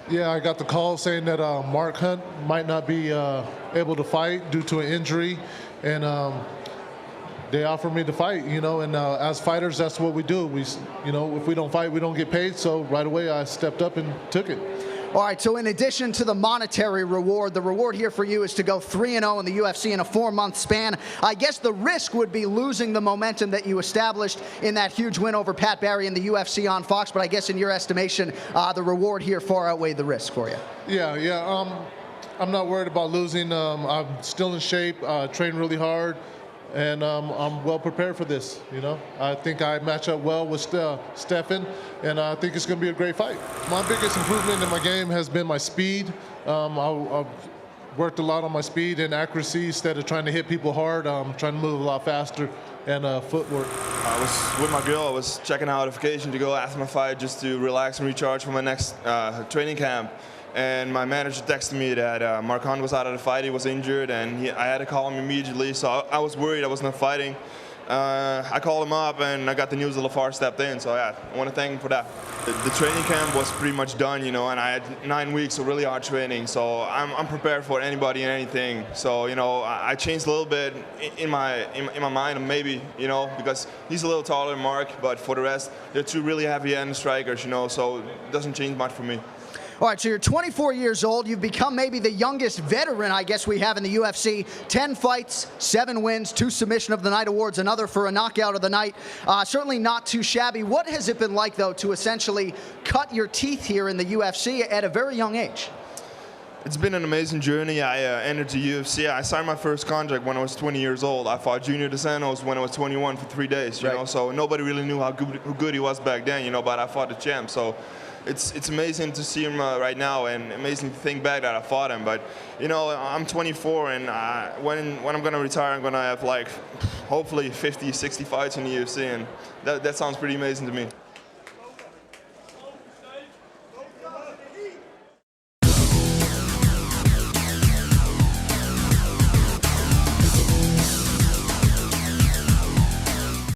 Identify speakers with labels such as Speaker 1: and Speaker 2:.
Speaker 1: Yeah, I got the call saying that Mark Hunt might not be able to fight due to an injury, and they offered me to fight. And as fighters, that's what we do. If we don't fight, we don't get paid. So right away, I stepped up and took it.
Speaker 2: All right, so in addition to the monetary reward, the reward here for you is to go 3-0 in the UFC in a 4-month span. I guess the risk would be losing the momentum that you established in that huge win over Pat Barry in the UFC on Fox, but I guess in your estimation, the reward here far outweighed the risk for you.
Speaker 1: Yeah. I'm not worried about losing. I'm still in shape, train really hard, and I'm well prepared for this. I think I match up well with Stefan, and I think it's going to be a great fight. My biggest improvement in my game has been my speed. I've worked a lot on my speed and accuracy instead of trying to hit people hard. I'm trying to move a lot faster and footwork.
Speaker 3: I was with my girl. I was checking out a vacation to go after my fight just to relax and recharge for my next training camp. And my manager texted me that Mark Hunt was out of the fight, he was injured, and I had to call him immediately, so I was worried I was not fighting. I called him up, and I got the news that Lavar stepped in, so yeah, I want to thank him for that. The training camp was pretty much done, and I had 9 weeks of really hard training, so I'm prepared for anybody and anything. So, I changed a little bit in my mind, maybe, because he's a little taller than Mark, but for the rest, they're two really heavy-handed strikers, so it doesn't change much for me.
Speaker 2: All right, so you're 24 years old. You've become maybe the youngest veteran, I guess, we have in the UFC. 10 fights, 7 wins, 2 Submission of the Night awards, another for a Knockout of the Night. Certainly not too shabby. What has it been like, though, to essentially cut your teeth here in the UFC at a very young age?
Speaker 3: It's been an amazing journey. I entered the UFC. I signed my first contract when I was 20 years old. I fought Junior Dos Santos when I was 21 for 3 days. So nobody really knew how good he was back then. But I fought the champ. So it's amazing to see him right now, and amazing to think back that I fought him. But I'm 24, and when I'm gonna retire, I'm gonna have hopefully 50, 60 fights in the UFC, and that sounds pretty amazing to me.